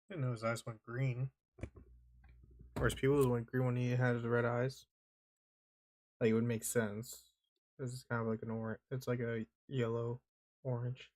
I didn't know his eyes went green. Or his pupils went green when he had his red eyes. Like, it would make sense. This is kind of like an orange. It's like a yellow orange.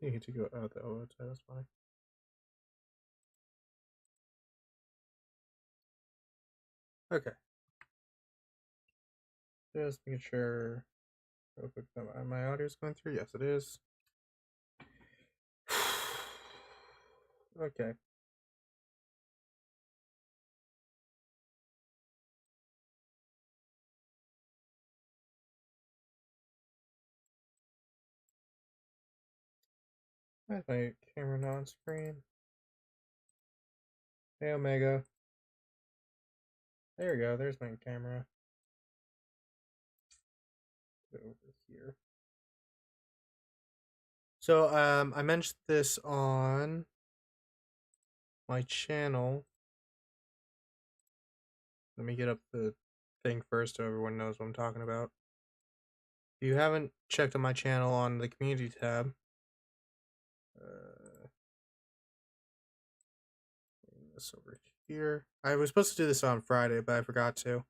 You get to go out the OO, that's fine. Okay. Just making sure real quick that my audio is going through. Yes, it is. Okay. That's my camera not on screen. Hey, Omega. There we go. There's my camera. Go over here. So, I mentioned this on my channel. Let me get up the thing first so everyone knows what I'm talking about. If you haven't checked on my channel on the community tab, this over here. I was supposed to do this on Friday, but I forgot to.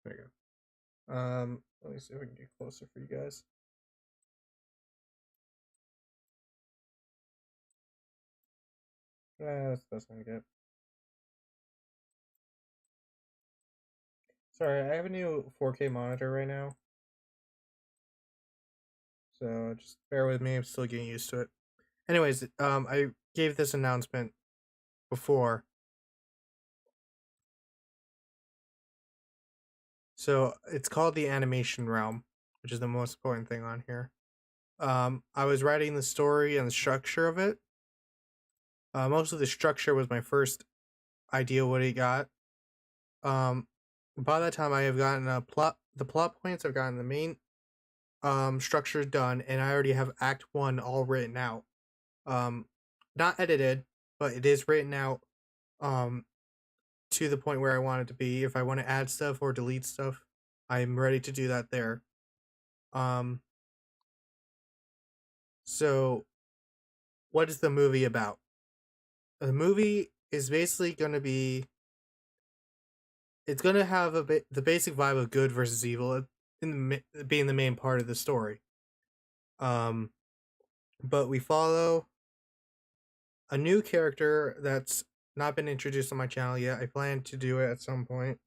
There you go. Let me see if we can get closer for you guys. That's the best I can get. Sorry, I have a new 4K monitor right now. So just bear with me, I'm still getting used to it. Anyways, I gave this announcement before. So it's called the animation realm, which is the most important thing on here. I was writing the story and the structure of it. Most of the structure was my first idea what he got. By that time I have gotten the plot points, I've gotten the main structure done, and I already have Act 1 all written out. Not edited, but it is written out to the point where I want it to be. If I want to add stuff or delete stuff, I'm ready to do that there. So what is the movie about? The movie is basically going to be, it's going to have the basic vibe of good versus evil being the main part of the story. But we follow a new character that's not been introduced on my channel yet. I plan to do it at some point.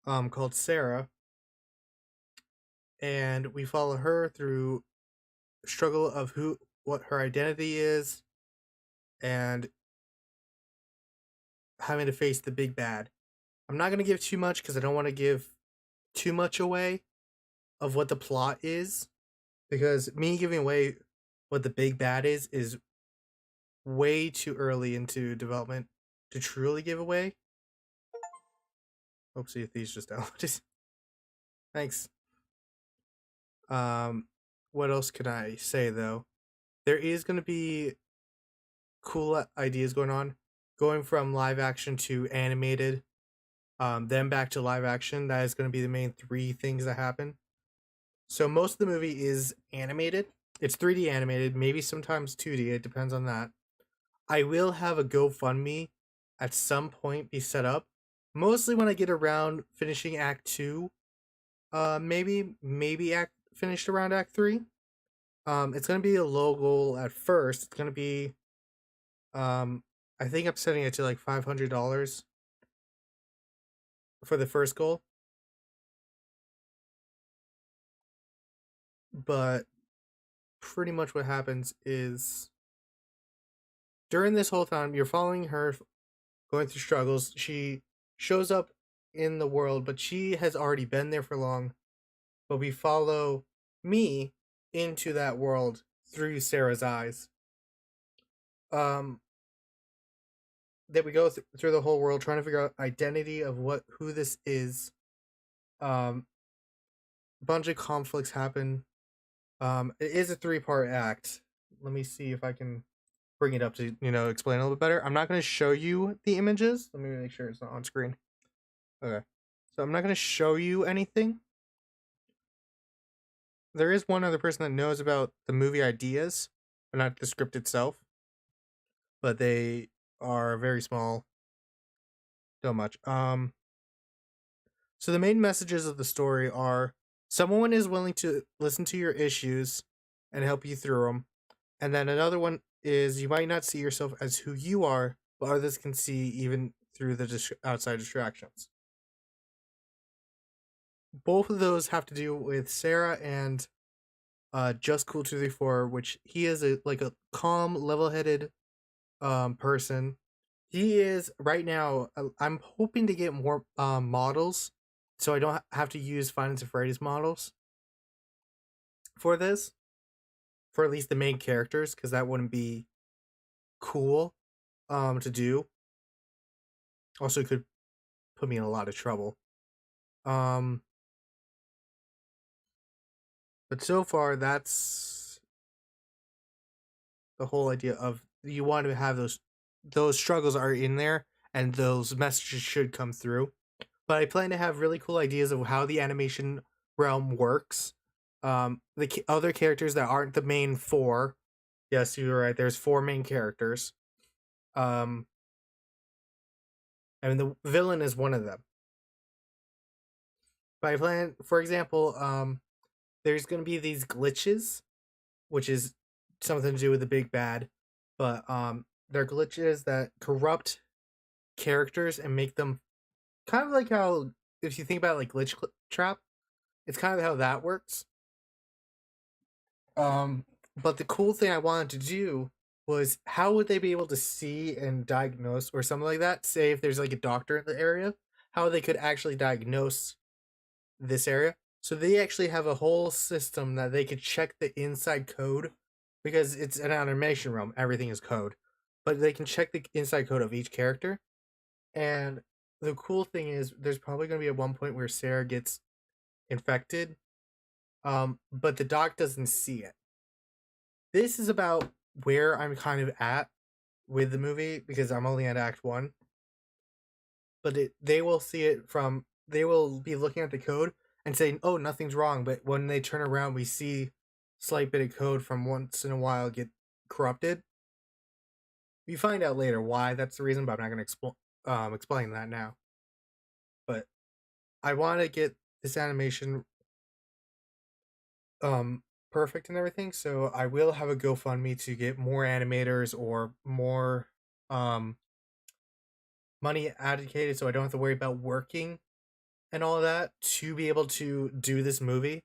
Called Sarah, and we follow her through struggle of what her identity is, and having to face the big bad. I'm not gonna give too much because I don't want to give too much away of what the plot is, because me giving away what the big bad is way too early into development to truly give away. Oopsie, if these just downloaded. Thanks. What else can I say though? There is going to be cool ideas going from live action to animated, then back to live action. That is going to be the main three things that happen. So most of the movie is animated. It's 3D animated, maybe sometimes 2D. It depends on that. I will have a GoFundMe at some point be set up. Mostly when I get around finishing Act 2. Maybe finished around Act 3. It's gonna be a low goal at first. It's gonna be, I think I'm setting it to like $500 for the first goal. But pretty much what happens is during this whole time you're following her going through struggles. She shows up in the world, but she has already been there for long. But we follow me into that world through Sarah's eyes. Um, that we go through the whole world trying to figure out identity of who this is. Bunch of conflicts happen. It is a 3-part act. Let me see if I can bring it up to explain a little bit better. I'm not going to show you the images. Let me make sure it's not on screen. Okay, so I'm not going to show you anything. There is one other person that knows about the movie ideas, but not the script itself. But they are very small. Don't much. So the main messages of the story are: someone is willing to listen to your issues and help you through them. And then another one is you might not see yourself as who you are, but others can see even through the outside distractions. Both of those have to do with Sarah and Just Cool 234, which he is a calm, level-headed person. He is right now. I'm hoping to get more models, so I don't have to use Five Nights at Freddy's models for this, for at least the main characters, because that wouldn't be cool to do. Also, it could put me in a lot of trouble. But so far, that's the whole idea of you want to have those struggles are in there, and those messages should come through. But I plan to have really cool ideas of how the animation realm works. The other characters that aren't the main 4. Yes, you're right. There's 4 main characters. And the villain is one of them. But I plan, for example, there's going to be these glitches, which is something to do with the big bad. But they're glitches that corrupt characters and make them kind of like how, if you think about glitch trap, it's kind of how that works. But the cool thing I wanted to do was, how would they be able to see and diagnose or something like that? Say if there's a doctor in the area, how they could actually diagnose this area. So they actually have a whole system that they could check the inside code, because it's an animation realm, everything is code. But they can check the inside code of each character. And the cool thing is, there's probably going to be at one point where Sarah gets infected, but the doc doesn't see it. This is about where I'm kind of at with the movie, because I'm only at Act 1. But they will see it from, they will be looking at the code and saying, oh, nothing's wrong. But when they turn around, we see slight bit of code from once in a while get corrupted. We find out later why that's the reason, but I'm not going to explain that now. But I want to get this animation perfect and everything, so I will have a GoFundMe to get more animators or more money allocated, so I don't have to worry about working and all of that to be able to do this movie.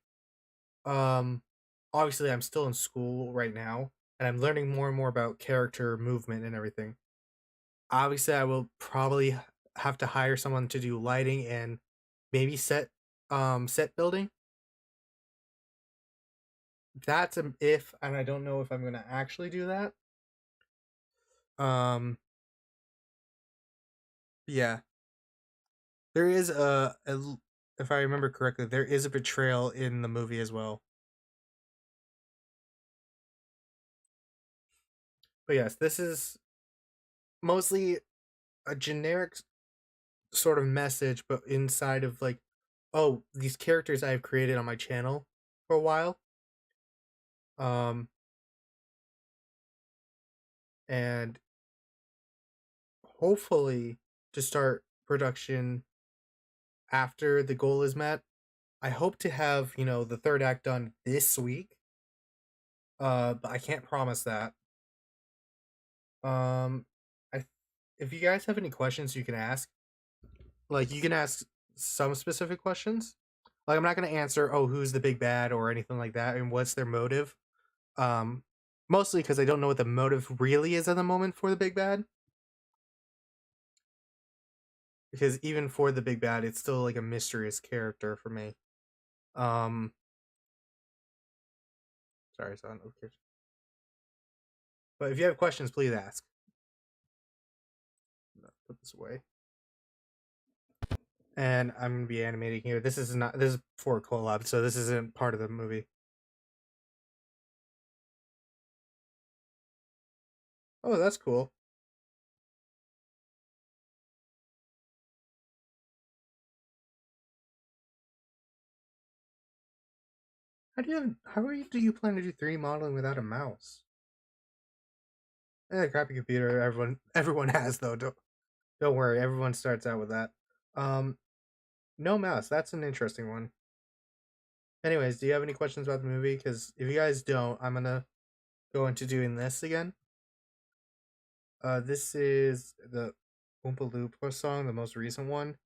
Obviously I'm still in school right now, and I'm learning more and more about character movement and everything. Obviously I will probably have to hire someone to do lighting and maybe set building. That's an if, and I don't know if I'm gonna actually do that. Yeah, there is if I remember correctly, there is a betrayal in the movie as well. But yes, this is mostly a generic sort of message, but inside of oh, these characters I've created on my channel for a while. And hopefully to start production after the goal is met. I hope to have, the 3rd act done this week. But I can't promise that. Um, if you guys have any questions, you can ask. You can ask some specific questions. I'm not gonna answer, oh, who's the big bad or anything like that, and what's their motive. Mostly because I don't know what the motive really is at the moment for the big bad. Because even for the big bad, it's still a mysterious character for me. Sorry, I saw a notification. But if you have questions, please ask. Put this away. And I'm gonna be animating here. This is for a collab, so this isn't part of the movie. Oh, that's cool. How do you plan to do 3D modeling without a mouse? Crappy computer. Everyone has though. Don't worry. Everyone starts out with that. No mouse. That's an interesting one. Anyways, do you have any questions about the movie? Because if you guys don't, I'm gonna go into doing this again. This is the Oompa Loompa song, the most recent one,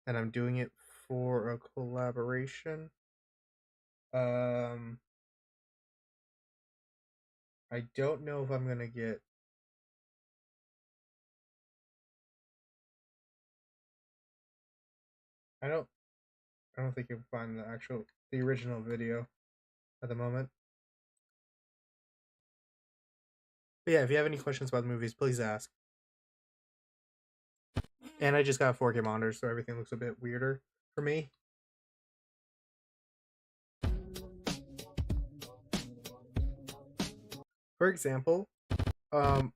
and I'm doing it for a collaboration. I don't know if I'm gonna get. I don't think you can find the original video at the moment. But yeah, if you have any questions about the movies, please ask. And I just got a 4K monitor, so everything looks a bit weirder for me. For example, the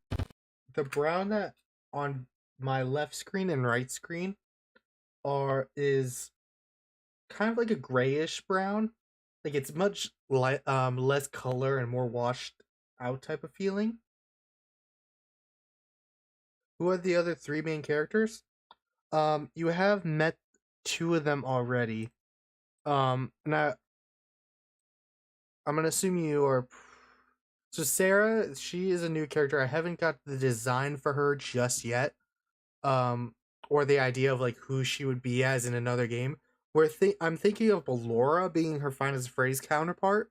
brown that on my left screen and right screen is kind of like a grayish brown. Like it's much less color and more washed out type of feeling. Who are the other 3 main characters? You have met 2 of them already. Now I'm gonna assume you are. So Sarah, she is a new character. I haven't got the design for her just yet, or the idea of like who she would be as in another game. I'm thinking of Ballora being her finest phrase counterpart.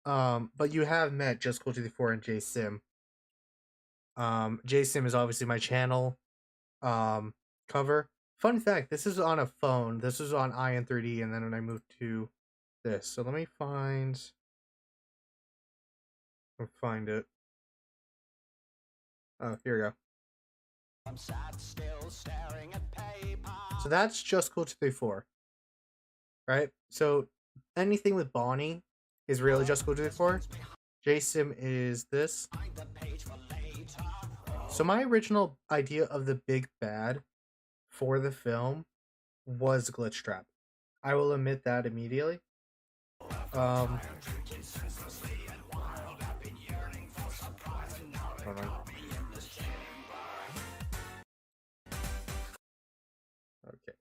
But you have met Just Cool to the 4 and J Sim. J Sim is obviously my channel cover. Fun fact: this is on a phone. This was on IN3D, and then when I moved to this. So let me find it. Oh, here we go. I'm sat still staring at paper. So that's Just Cool 234. Right? So anything with Bonnie is really Just Cool 234. JSim is this. So my original idea of the big bad for the film was Glitch Trap. I will admit that immediately. Hold on. Okay.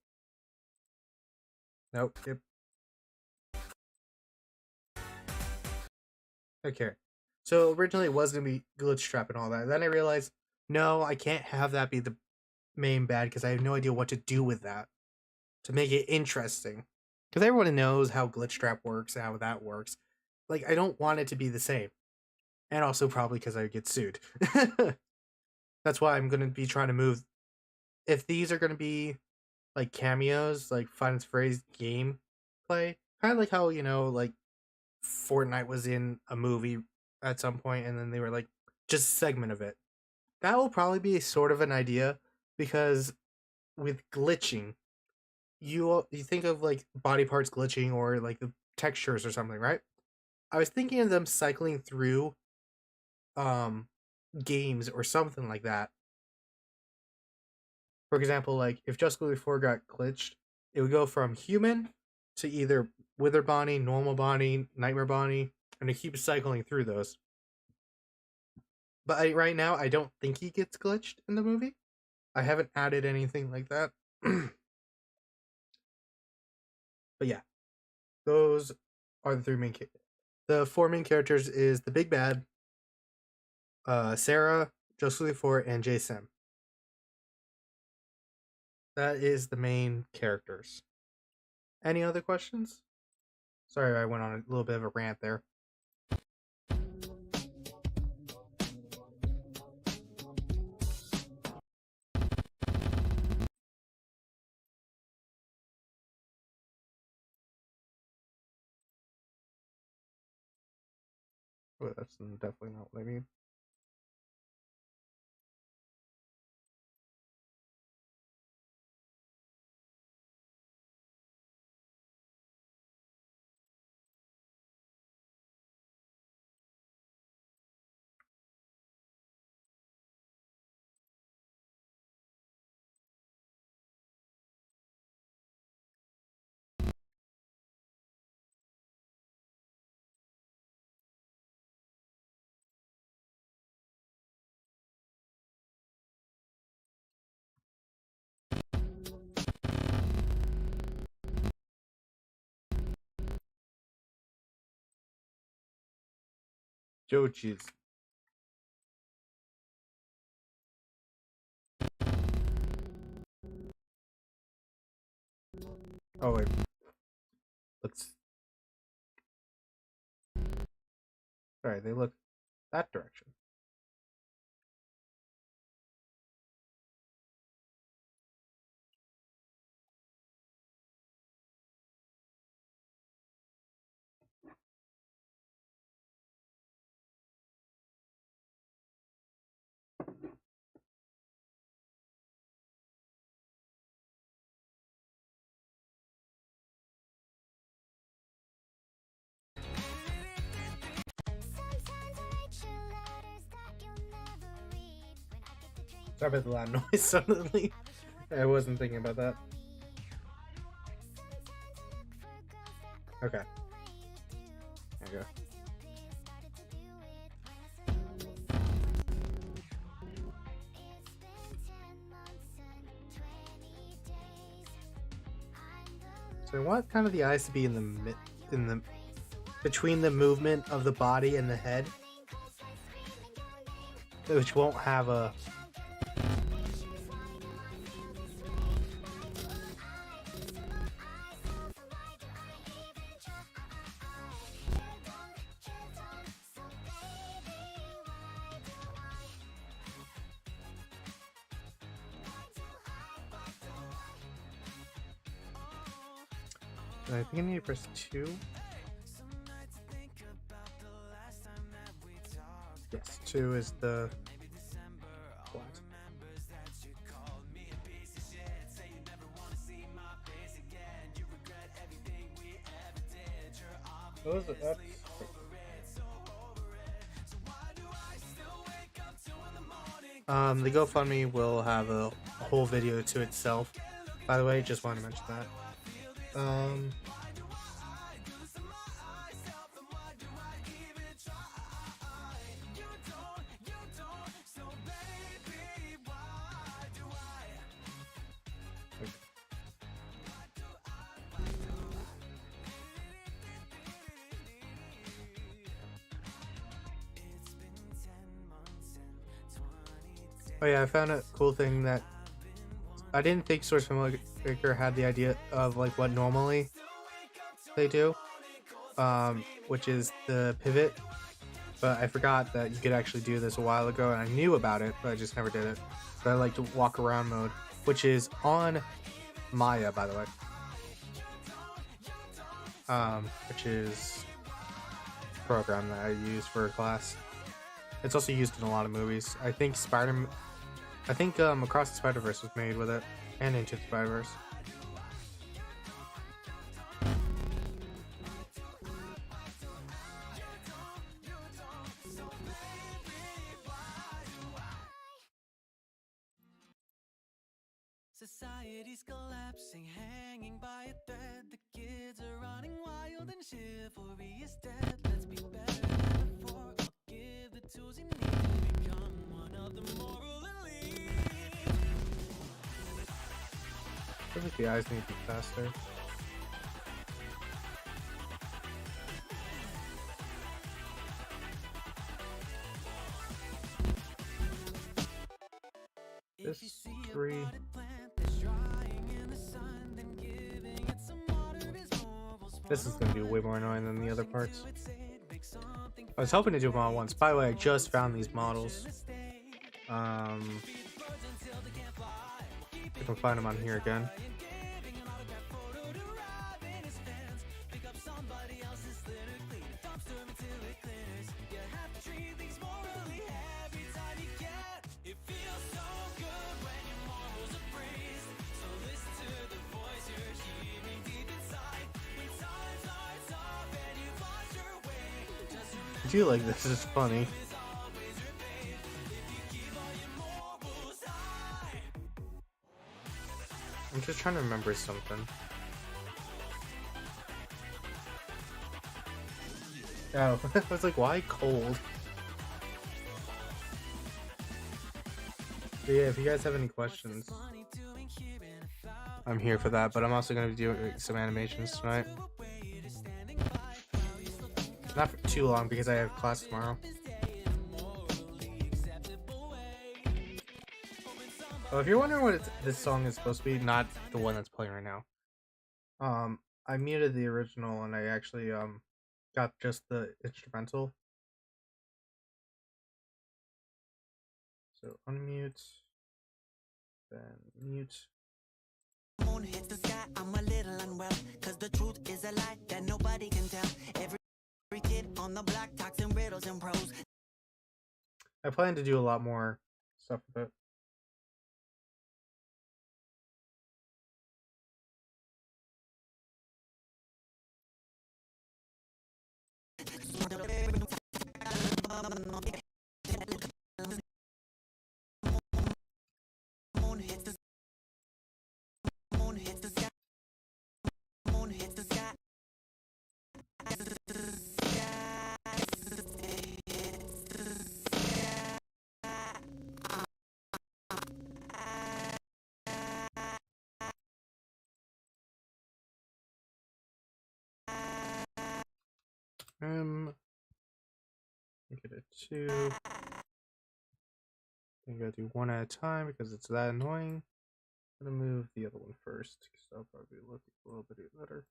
Nope. Yep. Okay. So originally it was gonna be Glitch Trap and all that. Then I realized, no, I can't have that be the main bad because I have no idea what to do with that to make it interesting. Because everyone knows how Glitch Trap works and how that works. Like, I don't want it to be the same. And also probably because I get sued. That's why I'm gonna be trying to move. If these are gonna be like cameos, like finance phrase game play, kind of like how like Fortnite was in a movie at some point, and then they were like just a segment of it. That will probably be sort of an idea because with glitching, you think of like body parts glitching or like the textures or something, right? I was thinking of them cycling through games or something like that. For example, like if Just Cause 4 got glitched, it would go from human to either Wither Bonnie, normal Bonnie, Nightmare Bonnie, and it keeps cycling through those. But right now, I don't think he gets glitched in the movie. I haven't added anything like that. But yeah, those are the 3 main. The 4 main characters is the Big Bad, Sarah, Josie 4, and J-Sim. That is the main characters. Any other questions? Sorry, I went on a little bit of a rant there. Oh, that's definitely not what I mean. Jochi's. Oh wait. Let's. Sorry, they look that direction. Sorry about the loud noise suddenly. I wasn't thinking about that. Okay. There you go. So I want kind of the eyes to be in the between the movement of the body and the head, which won't have a. I think I need to press 2. Yes, 2 is the flat. Those are that's. The GoFundMe will have a whole video to itself. By the way, just want to mention that. Oh yeah, I found a cool thing that I didn't think Source Filmmaker had the idea of like what normally they do, which is the pivot. But I forgot that you could actually do this a while ago, and I knew about it, but I just never did it. But I like to walk around mode, which is on Maya, by the way, which is a program that I use for a class. It's also used in a lot of movies. I think Across the Spider-Verse was made with it, and Into the Spider-Verse. Society's collapsing, hanging by a thread. The kids are running wild and chivalry is dead. Let's be better than before. I'll give the tools you need to become one of the moral elite. I think the eyes need to be faster. This 3. This is gonna be way more annoying than the other parts. I was hoping to do them all at once. By the way, I just found these models. I can find them on here again. I do like this. It's funny. I'm just trying to remember something. Oh, I was like, why cold? But yeah, if you guys have any questions, I'm here for that. But I'm also going to be doing some animations tonight. Not for too long because I have class tomorrow. Oh, if you're wondering what this song is supposed to be, not the one that's playing right now. I muted the original and I actually got just the instrumental. So unmute, then mute. Moon hits the sky, I'm a little unwell, cause the truth is a lie that nobody can tell. Every kid on the block talks in riddles and prose. I plan to do a lot more stuff with it. Moon hits the moon hits the sky, moon hits the sky. Make it a 2. I'm gonna do one at a time because it's that annoying. I'm gonna move the other one first because that'll probably look a little bit better.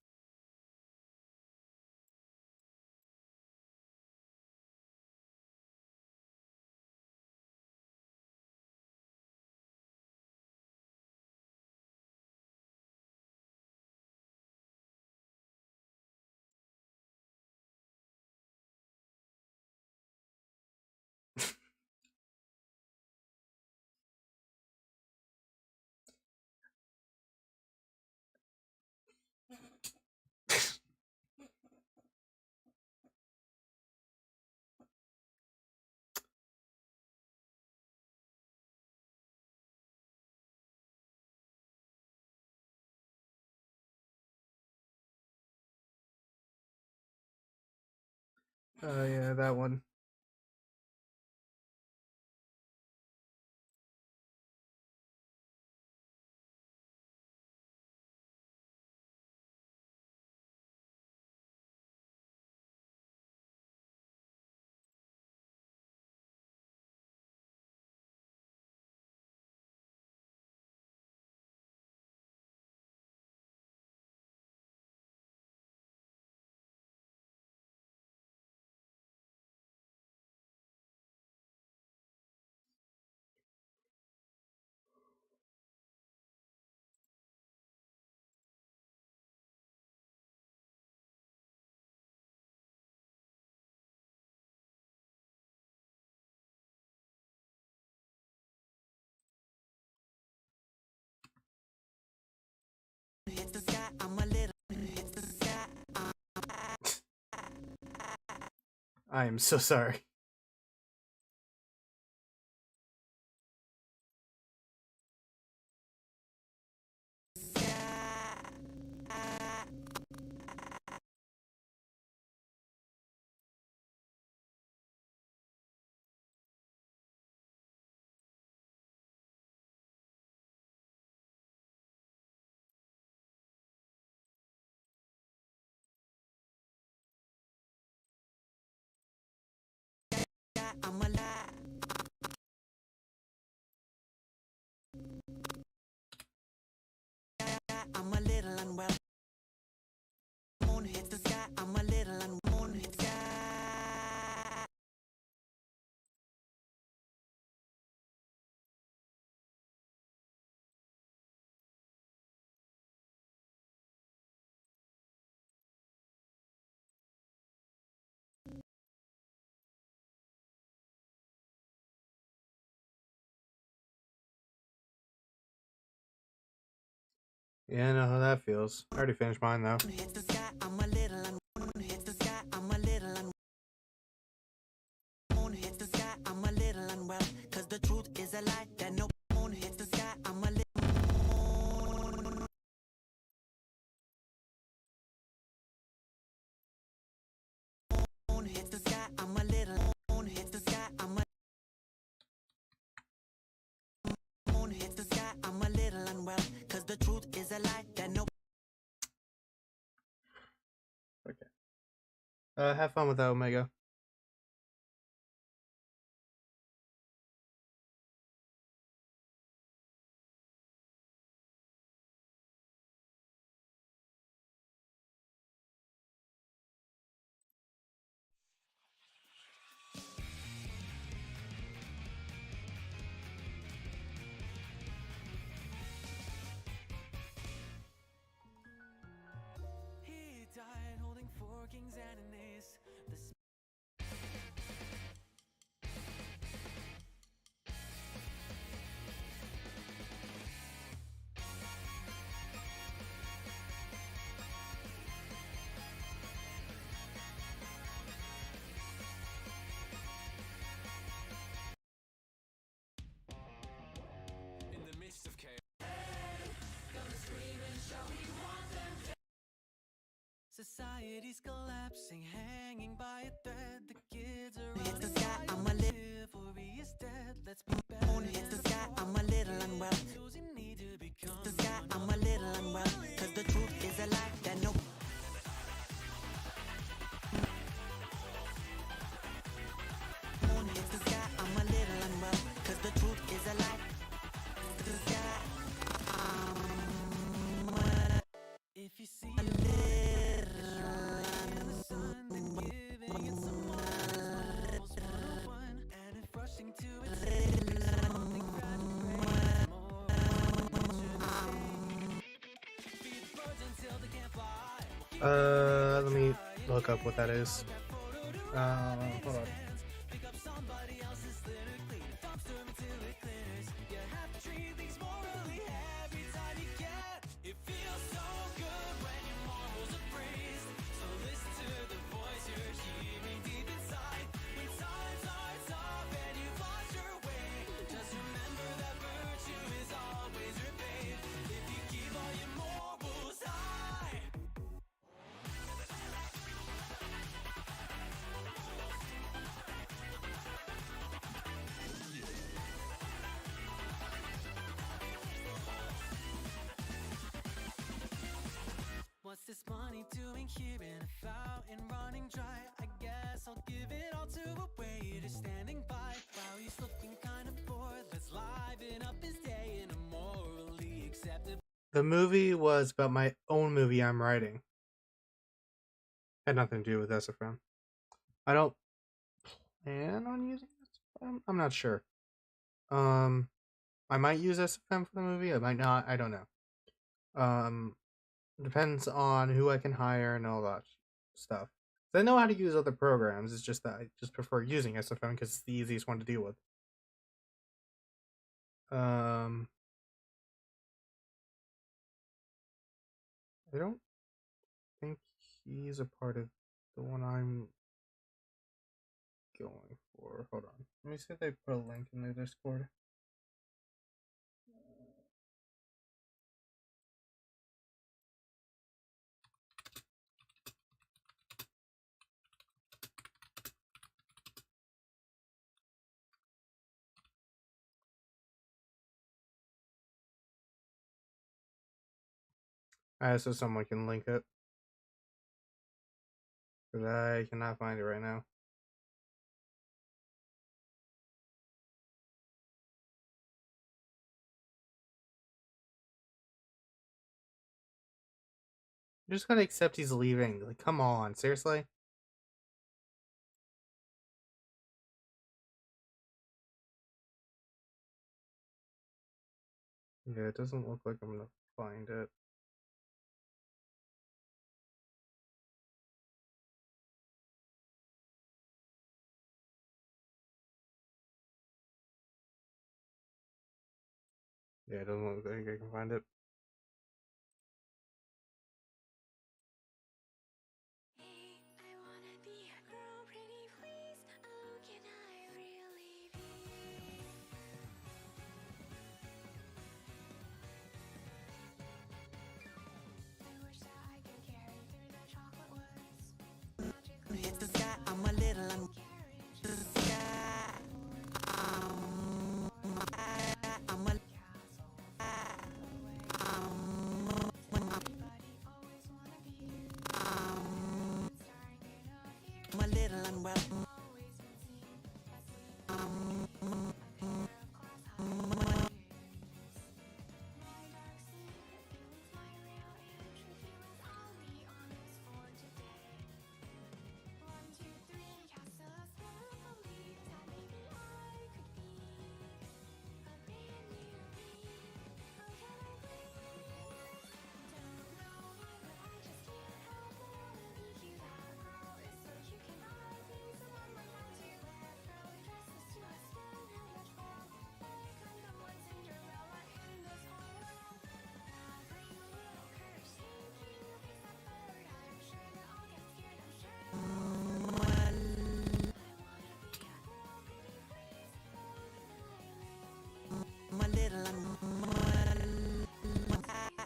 Yeah, that one. Hits the sky, I'm a little hits the sky. I am so sorry. I'm a I'm a little unwell. Moon hits the sky, I'm a little unwell. Moon hits the sky. Yeah, I know how that feels. I already finished mine though. Hits the sky, I'm a little unwell. Hits the sky, I'm a little unwell. Have fun with that, Omega. He died holding 4 kings and an ace. In the midst of chaos, society's collapsing, hanging by a thread. The kids are running the sky. Chivalry is dead. Let's be better. Hits the sky, I'm a little unwell. Tools you need to become. The sky, I'm a little unwell. Cause the truth is a lie that no. Moon hits the sky, I'm a little unwell. Cause the truth is a lie. The sky, If you see a little the sun, then giving it some more. Almost 101. And if rushing to its something grand and great, more feed the birds until they can't fly. Let me look up what that is. Hold on. Pick up somebody else's litter, clean a dumpster until it clears. You have to treat things morally every time you can. It feels so good when your morals are praised. So listen to the voice you're hearing deep inside. When times are tough and you've lost your way, just remember that virtue is always repaid. If you keep all your morals high. What's this money doing here in a fountain running dry? I guess I'll give it all to a waiter standing by. While he's looking kind of bored, let's liven up his day in a morally acceptable. The movie was about my own movie I'm writing. Had nothing to do with SFM. I don't plan on using SFM. I'm not sure. I might use SFM for the movie. I might not. I don't know. Depends on who I can hire and all that stuff. I know how to use other programs. It's just that I just prefer using SFM because it's the easiest one to deal with. I don't think he's a part of the one I'm going for. Hold on. Let me see if they put a link in the Discord. So someone can link it. Because I cannot find it right now. You just gotta accept he's leaving. Like, come on, seriously? Yeah, it doesn't look like I'm gonna find it. Yeah, it doesn't look like I can find it. Hey, I wanna be a girl, pretty please. Oh, can I really be? I wish that I could carry through the chocolate woods. Magically hits the sky, I'm a little unwell. carry The sky, I'm a castle. little unwell.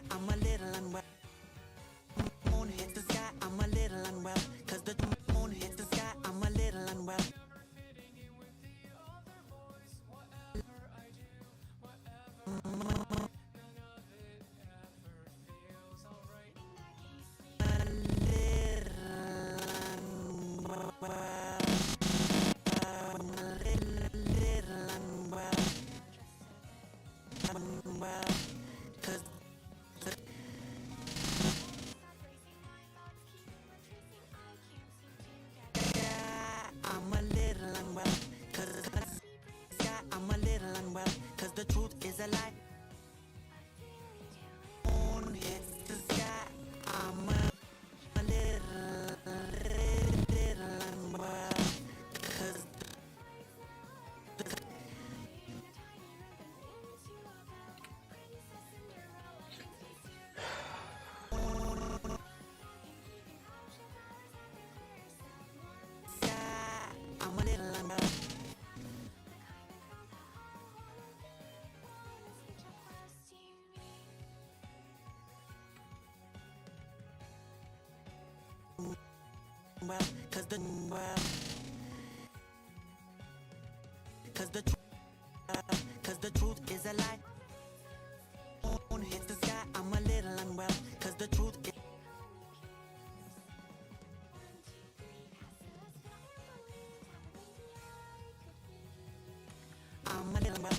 I'm a little unwell. Moon hits the sky, I'm a little unwell. Cause the moon hits the sky, I'm a little unwell. I'm a little unwell, I'm a little unwell, cause the truth is a lie. Moon hits the sky, I'm a little unwell, cause I'm a little unwell. Well, cause the cause the truth is a lie. Moon hits the sky, I'm a little unwell, cause the truth is I'm a little unwell,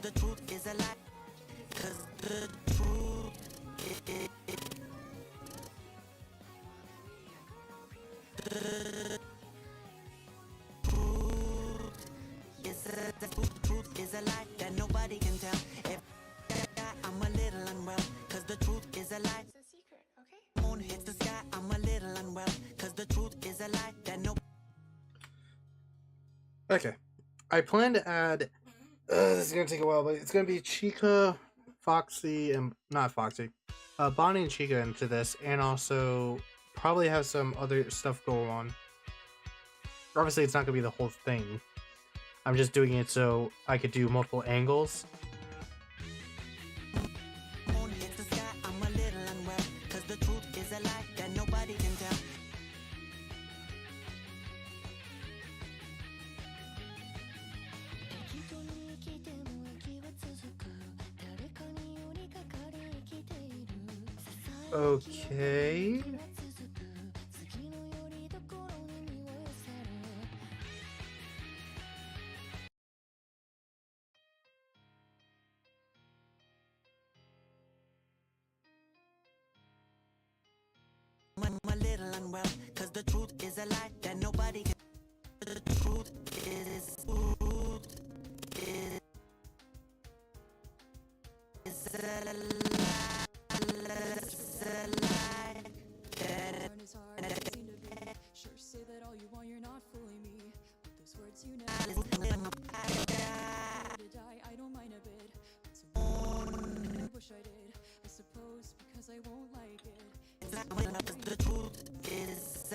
the truth is a lie, cause the truth is a lie that nobody can tell. If I'm a little unwell, cause the truth is a lie. It's a secret, okay? Moon hits the sky, I'm a little unwell, cause the truth is a lie that no. Okay. I plan to add. This is gonna take a while, but it's gonna be Chica, Foxy, and not Foxy, Bonnie and Chica into this, and also probably have some other stuff go on. Obviously, it's not gonna be the whole thing. I'm just doing it so I could do multiple angles. Moon hits the sky, I'm a little unwell, cause the truth is a lie that nobody can tell. Okay. I'm a little unwell, cause the truth is a lie that nobody can. The truth is a lie. Learn is hard as it seemed to be. Sure, say that all you want, you're not fooling me. But those words you never to die, I don't mind a bit. But so I wish I did. I suppose because I won't like it. The truth is a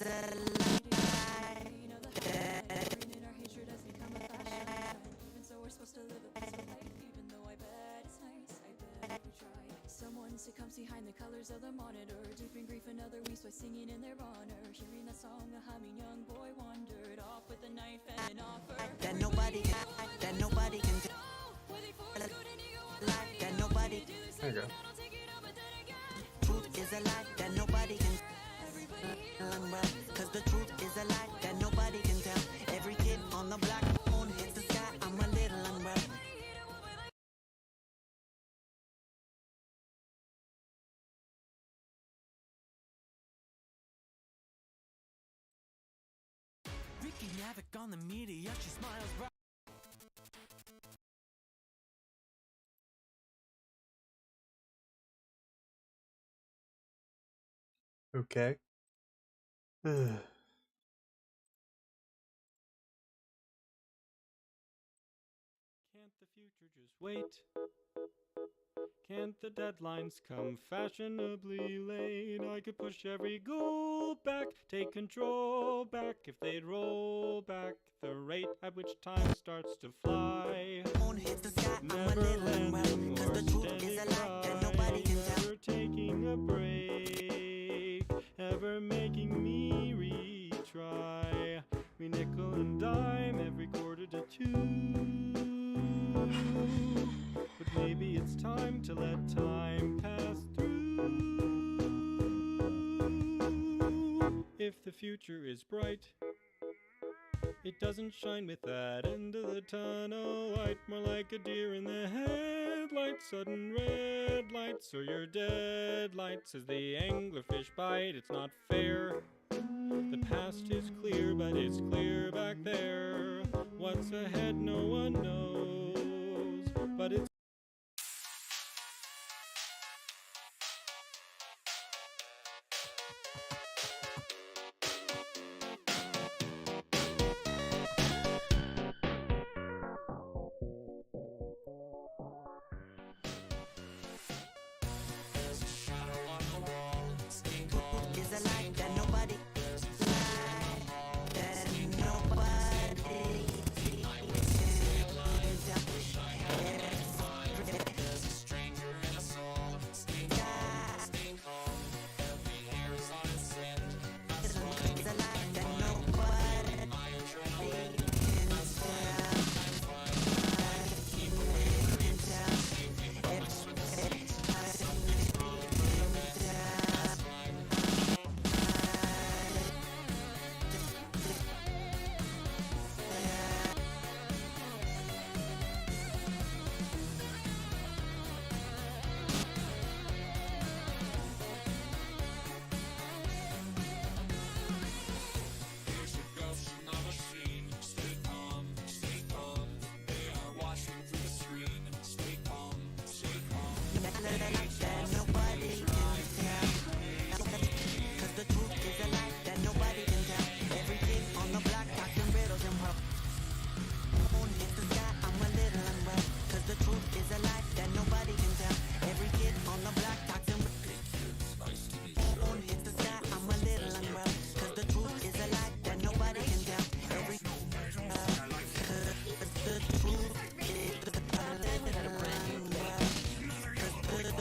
lie. In our hatred has become a fashion. Even so, we're supposed to live a peaceful life. Even though I bet it's nice, I bet we try. Someone succumbs behind the colors of the monitor. Deep in grief, another weeps by singing in their honor. Hearing that song, a humming young boy wandered off with a knife and an offer. That nobody can, that nobody can tell. Lie that nobody. There you go. Truth is a lie that nobody can tell. Cause the truth is a lie that nobody can tell. Every kid on the block, moon hits the sky. I'm a little unwell. Wreaking havoc on the media, she smiles bright. Okay. Can't the future just wait? Can't the deadlines come fashionably late? I could push every goal back, take control back if they'd roll back the rate at which time starts to fly. Moon hits the sky. I'm a Never little unwell. landing Cause or the truth is standing a lie that nobody can tell. never taking a break, ever making me retry. We nickel and dime every quarter to two. But maybe it's time to let time pass through. If the future is bright, it doesn't shine with that end of the tunnel light. More like a deer in the headlights. Sudden red lights or your dead lights as the anglerfish bite. It's not fair. The past is clear, but it's clear back there. What's ahead no one knows, but it's Is a lie that nobody. Lie that nobody. Is a lie that nobody. Cause the truth is a lie that nobody can tell. Every kid on the block talking riddles and well. Moon hits the sky, I'm a little unwell. Cause the truth is a lie that nobody can tell. Every kid on the block talking moon hits the sky, I'm a little unwell. Cause the truth is a lie that nobody can tell. Every the truth is a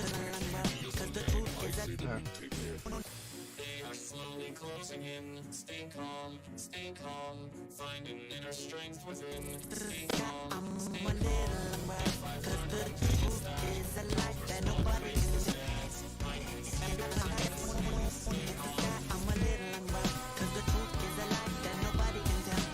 little unwell. Cause the truth is a They are slowly closing in. Stay calm, find an inner strength within. Stay calm, I'm a little unwell. Cause the truth is a lie that nobody can tell. I'm a little unwell. Cause the truth is a lie that nobody can tell.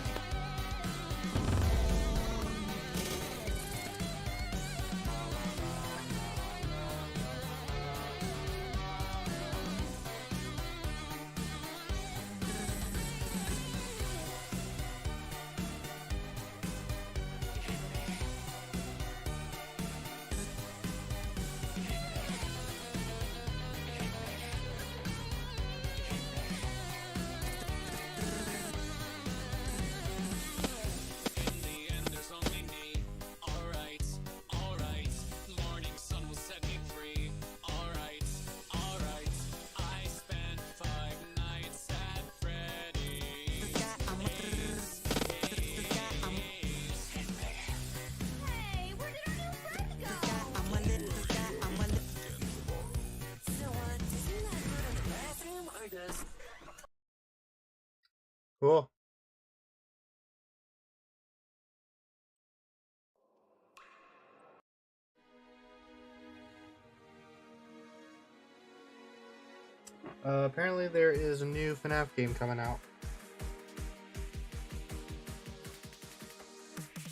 Cool. Apparently there is a new FNAF game coming out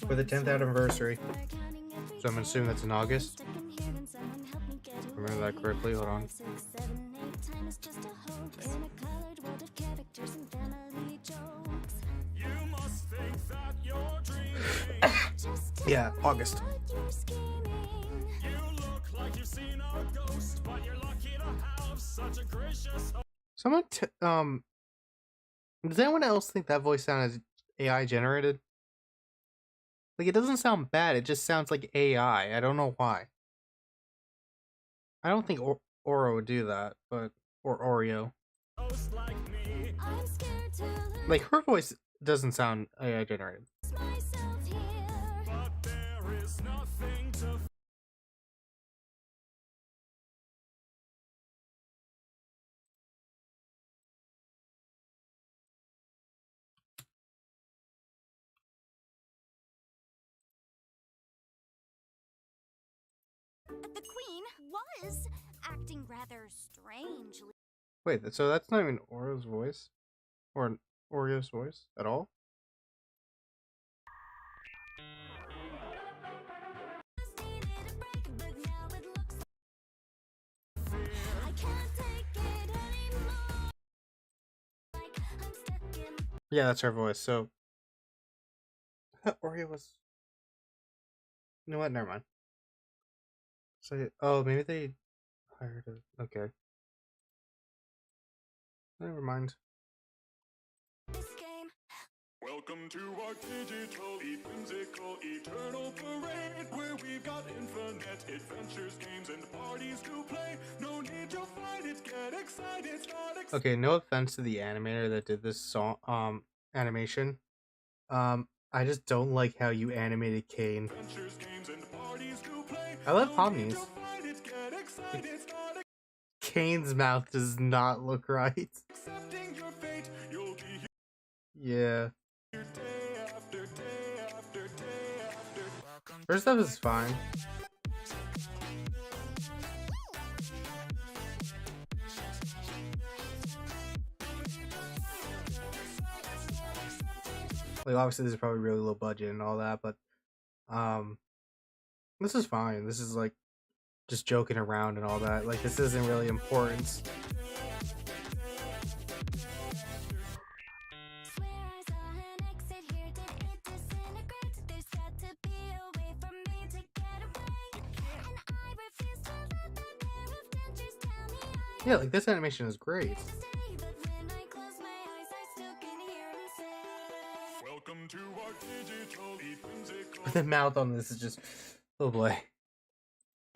for the 10th anniversary. So I'm assuming that's in August. Remember that correctly? Hold on. You must think that you're dreaming. Yeah, August. You look like you've seen a ghost, but you're lucky to have such a gracious. Someone does anyone else think that voice sounded AI generated? Like, it doesn't sound bad, it just sounds like AI. I don't know why. I don't think Oro would do that, but or Oreo. Ghost like me. Like, her voice doesn't sound AI generated. But there is nothing to. The queen was acting rather strangely. Wait, so that's not even Oro's voice? Or Oreo's voice at all? I can't take it anymore. Like I'm stuck in. Yeah, that's her voice, so... I thought Oreo was... You know what, never mind. So, oh, maybe they hired it. Okay. Never mind. This game. Welcome to our digital, whimsical, eternal parade, where we've got infinite adventures, games, and parties to play. No need to fight it, get excited, start Okay, no offense to the animator that did this song, animation. I just don't like how you animated Kane. adventures, games, and parties to play. I love No need Pomnies. to fight it, get excited, start Kane's mouth does not look right. accepting your fate. You'll be Yeah. here day after day after day after. Her stuff is fine. Like, obviously, this is probably really low budget and all that, but this is fine. This is like just joking around and all that. Like, this isn't really important. Swear I saw an exit here. Did it disintegrate? There's got to be a way for me to get away. And I refuse to let that pair of dentures tell me I Yeah, like this animation is great. have to stay. But when I close my eyes, I still can hear him say. Welcome to our digital, whimsical, The mouth on this is just, oh boy.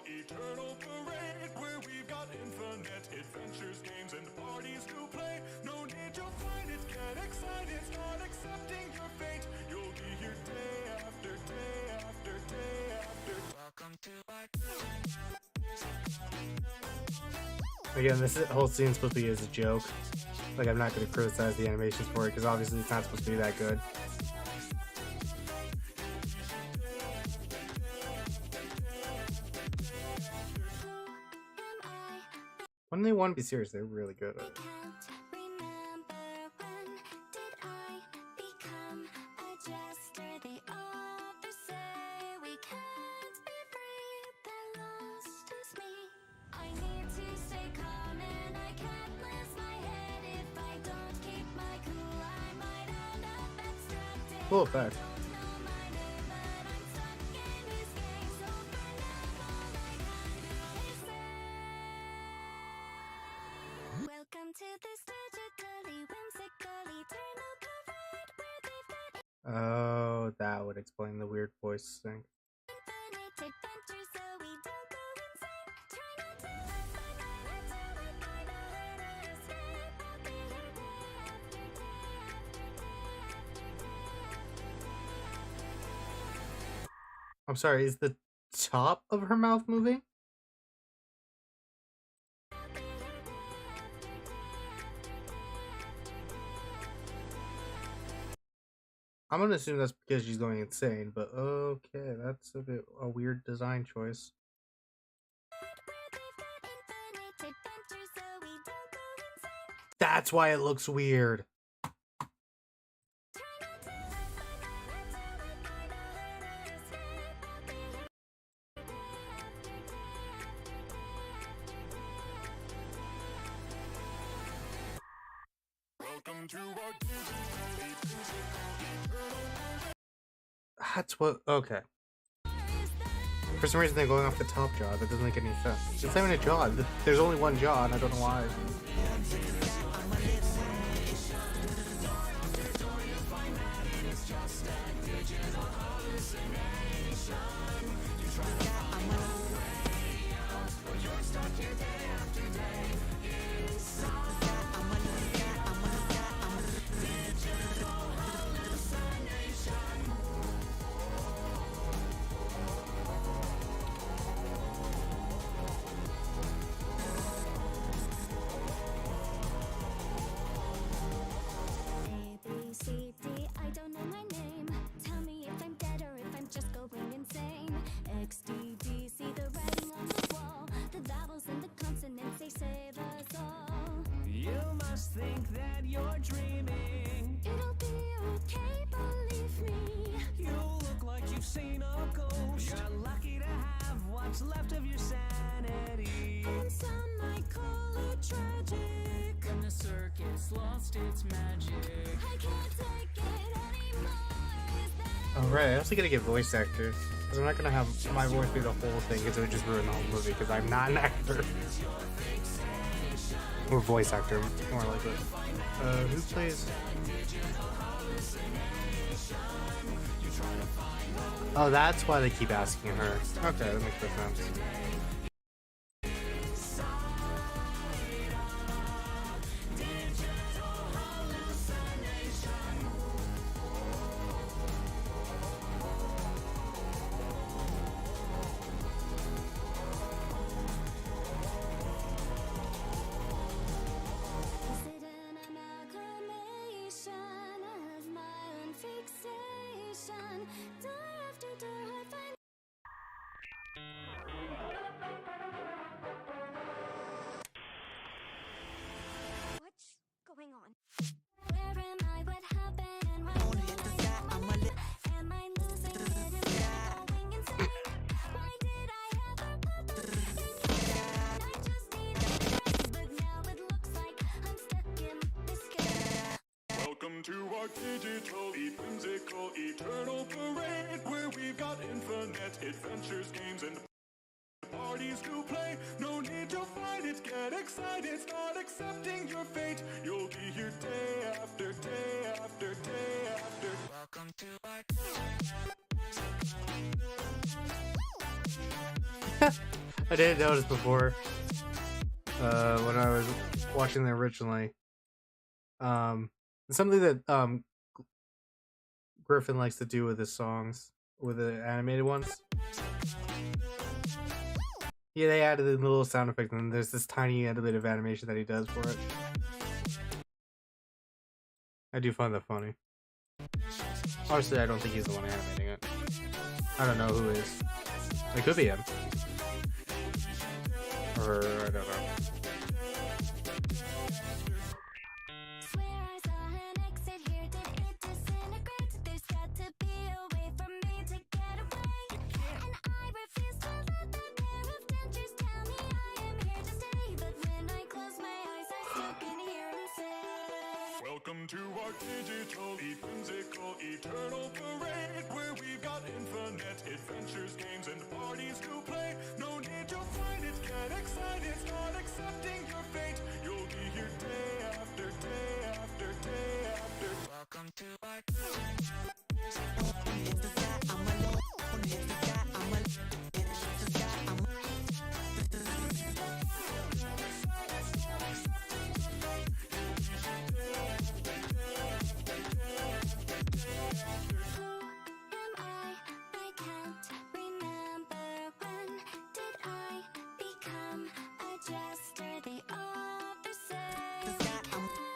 eternal parade, where we've got infinite adventures, games, and parties to play. No need to fight it, get excited, start accepting your fate. You'll be here day after day after day after. Welcome to our Again, this whole scene's supposed to be as a joke. Like, I'm not going to criticize the animations for it, because obviously it's not supposed to be that good. When they want to be serious, they're really good at it. Can't remember when did I become a jester? They all say we can't be free. The lost is me. I need to stay calm and I can't lose my head. If I don't keep my cool, I might end up abstracted. Cool effect. Don't know my name, but I'm stuck in this game. So for now, all I can do is say. Welcome to this digitally whimsical eternal parade where they've got Oh, that would explain the weird voice thing. infinite adventures so we don't go insane. Try not to let my mind until I find a way to escape. I'll be here day after day after day after day after day. I'm sorry, is the top of her mouth moving? I'll be here day after day after day after day. I'm gonna assume that's because she's going insane, but okay, that's a bit a weird design choice. That's why it looks weird. Welcome to our digitally physical That's what. Okay. For some reason, they're going off the top jaw. That doesn't make any sense. It's not even a jaw. There's only one jaw, and I don't know why. A, B, C, D, I don't know my name. Tell me if I'm dead or if I'm just going insane. X, D, D, see the writing on the wall. The vowels and the consonants, they save us all. You must think that you're dreaming. It'll be okay, believe me. You look like you've seen a ghost. You're lucky to have what's left of your sanity. And some might call it tragic. When the circus lost its magic. I can't take it anymore. Is that Alright, I also gotta get voice actors. Because I'm not gonna have my voice be the whole thing, because it would just ruin the whole movie, because I'm not an actor. Or voice actor, more likely. Who plays... Oh, that's why they keep asking her. Okay, that makes good sense. Is it an amalgamation of my own fixation? Door after door I find what's going on? Where am I? What happened? And why am I losing it? Am I going insane? Why did I ever put the I just need a rest, but now it looks like I'm stuck in this game. Welcome to our digital, whimsical, eternal parade, where we've got infinite adventures, games, and parties to play. No need to fight it, get excited, start accepting your fate. You'll be here day after day after day after. Welcome to our I didn't notice before, when I was watching it originally. Something that, Griffin likes to do with his songs, with the animated ones. Yeah, they added a little sound effect, and there's this tiny bit of animation that he does for it. I do find that funny. Obviously, I don't think he's the one animating it. I don't know who is. It could be him. Or, I don't know. Swear I saw an exit here, did it disintegrate? There's got to be a way for me to get away. And I refuse to let that pair of dentures tell me I am here to stay. But when I close my eyes, I still can hear him say, Welcome to our digital, whimsical, eternal parade, where we've got infinite adventures, games, and parties to play. No need to fight it, get excited, start accepting your fate. You'll be here day after day after day after. Welcome to our who am I? I can't remember. When did I become a jester? They all the same.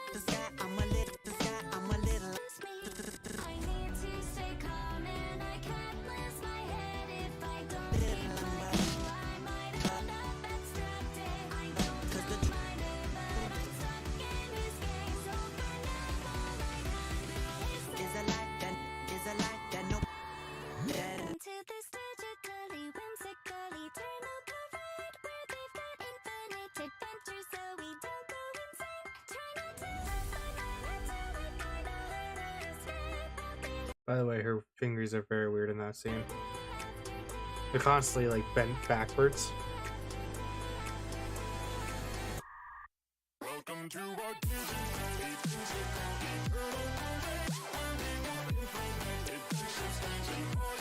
By the way, her fingers are very weird in that scene. They're constantly like bent backwards. Welcome to our Disney Eternal Parade, where we got infinite adventures, games, and parties